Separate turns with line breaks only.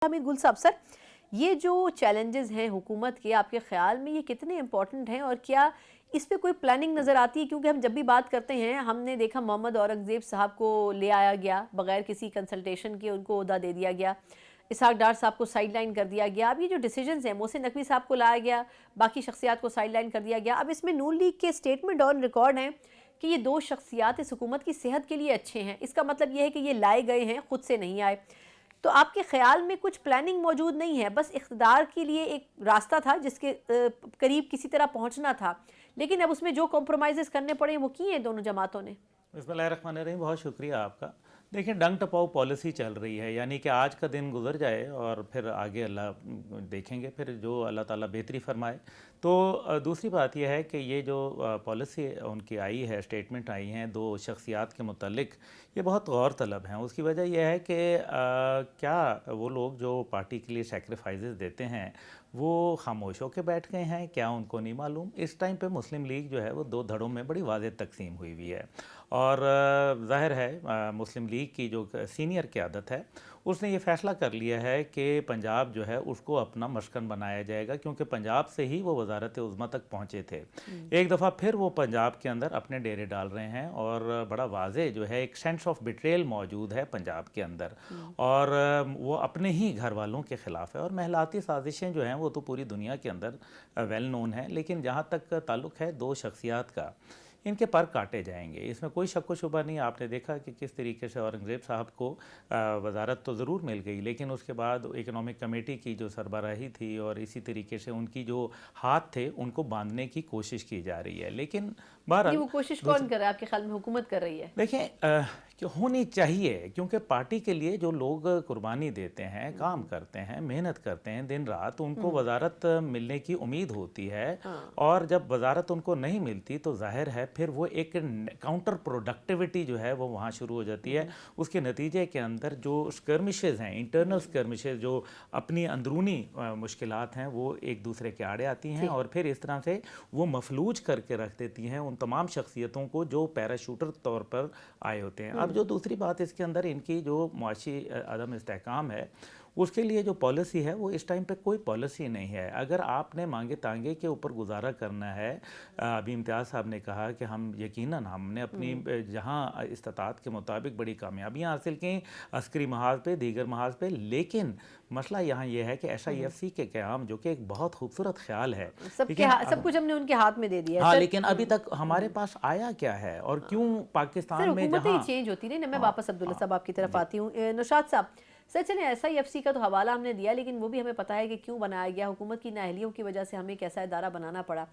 حمید گل صاحب سر، یہ جو چیلنجز ہیں حکومت کے، آپ کے خیال میں یہ کتنے امپورٹنٹ ہیں اور کیا اس پہ کوئی پلاننگ نظر آتی ہے؟ کیونکہ ہم جب بھی بات کرتے ہیں ہم نے دیکھا محمد اورنگزیب صاحب کو لے آیا گیا بغیر کسی کنسلٹیشن کے، ان کو عہدہ دے دیا گیا، اسحاق ڈار صاحب کو سائیڈ لائن کر دیا گیا۔ اب یہ جو ڈیسیجنز ہیں، محسن نقوی صاحب کو لایا گیا، باقی شخصیات کو سائیڈ لائن کر دیا گیا۔ اب اس میں نون لیگ کے اسٹیٹمنٹ آن ریکارڈ ہیں کہ یہ دو شخصیات اس حکومت کی صحت کے لیے اچھے ہیں۔ اس کا مطلب یہ ہے کہ یہ لائے گئے ہیں، خود سے نہیں آئے۔ تو آپ کے خیال میں کچھ پلاننگ موجود نہیں ہے، بس اقتدار کے لیے ایک راستہ تھا جس کے قریب کسی طرح پہنچنا تھا، لیکن اب اس میں جو کمپرومائزز کرنے پڑے وہ کیے ہیں دونوں جماعتوں نے؟
بسم اللہ الرحمن الرحیم، بہت شکریہ آپ کا۔ دیکھیں، ڈنگ ٹپاؤ پالیسی چل رہی ہے، یعنی کہ آج کا دن گزر جائے اور پھر آگے اللہ دیکھیں گے، پھر جو اللہ تعالیٰ بہتری فرمائے۔ تو دوسری بات یہ ہے کہ یہ جو پالیسی ان کی آئی ہے، اسٹیٹمنٹ آئی ہیں دو شخصیات کے متعلق، یہ بہت غور طلب ہیں۔ اس کی وجہ یہ ہے کہ کیا وہ لوگ جو پارٹی کے لیے سیکریفائزز دیتے ہیں وہ خاموش ہو کے بیٹھ گئے ہیں؟ کیا ان کو نہیں معلوم؟ اس ٹائم پہ مسلم لیگ جو ہے وہ دو دھڑوں میں بڑی واضح تقسیم ہوئی ہوئی ہے، اور ظاہر ہے مسلم لیگ کی جو سینئر قیادت ہے اس نے یہ فیصلہ کر لیا ہے کہ پنجاب جو ہے اس کو اپنا مسکن بنایا جائے گا، کیونکہ پنجاب سے ہی وہ وزارت عظمیٰ تک پہنچے تھے۔ ایک دفعہ پھر وہ پنجاب کے اندر اپنے ڈیرے ڈال رہے ہیں، اور بڑا واضح جو ہے ایک سینس آف بیٹریل موجود ہے پنجاب کے اندر، اور وہ اپنے ہی گھر والوں کے خلاف ہے۔ اور محلاتی سازشیں جو ہیں وہ تو پوری دنیا کے اندر ویل نون ہیں، لیکن جہاں تک تعلق ہے دو شخصیات کا، ان کے پر کاٹے جائیں گے، اس میں کوئی شک و شبہ نہیں۔ آپ نے دیکھا کہ کس طریقے سے اورنگزیب صاحب کو وزارت تو ضرور مل گئی، لیکن اس کے بعد اکنامک کمیٹی کی جو سربراہی تھی اور اسی طریقے سے ان کی جو ہاتھ تھے ان کو باندھنے کی کوشش کی جا رہی ہے، لیکن بہرحال
وہ کوشش کون کر رہا ہے آپ کے خیال میں؟ حکومت کر رہی ہے؟
دیکھیں، کہ ہونی چاہیے، کیونکہ پارٹی کے لیے جو لوگ قربانی دیتے ہیں، کام کرتے ہیں، محنت کرتے ہیں دن رات، ان کو وزارت ملنے کی امید ہوتی ہے، اور جب وزارت ان کو نہیں ملتی تو ظاہر ہے پھر وہ ایک کاؤنٹر پروڈکٹیوٹی جو ہے وہ وہاں شروع ہو جاتی ہے۔ اس کے نتیجے کے اندر جو اسکرمشز ہیں، انٹرنل اسکرمشز، جو اپنی اندرونی مشکلات ہیں، وہ ایک دوسرے کے آڑے آتی ہیں، اور پھر اس طرح سے وہ مفلوج کر کے رکھ دیتی ہیں ان تمام شخصیتوں کو جو پیراشوٹر طور پر آئے ہوتے ہیں۔ اب جو دوسری بات اس کے اندر ان کی جو معاشی عدم استحکام ہے، اس کے لیے جو پالیسی ہے وہ اس ٹائم پہ کوئی پالیسی نہیں ہے۔ اگر آپ نے مانگے تانگے کے اوپر گزارا کرنا ہے، ابھی امتیاز صاحب نے کہا کہ ہم نے اپنی جہاں استطاعت کے مطابق بڑی کامیابیاں حاصل کی عسکری محاذ پہ، دیگر محاذ پہ، لیکن مسئلہ یہاں یہ ہے کہ SIFC کے قیام جو کہ ایک بہت خوبصورت خیال ہے،
سب کچھ ہم نے ان کے ہاتھ میں دے دیا ہے،
ہاں، لیکن ابھی تک ہمارے پاس آیا کیا ہے؟ اور کیوں پاکستان میں
حکومتیں چینج ہوتی نہیں نا؟ میں واپس عبداللہ صاحب آپ کی طرف آتی ہوں۔ نوشاد صاحب، سر چلیں SIFC کا تو حوالہ ہم نے دیا، لیکن وہ بھی ہمیں پتہ ہے کہ کیوں بنایا گیا، حکومت کی نااہلیوں کی وجہ سے ہمیں ایک ایسا ادارہ بنانا پڑا۔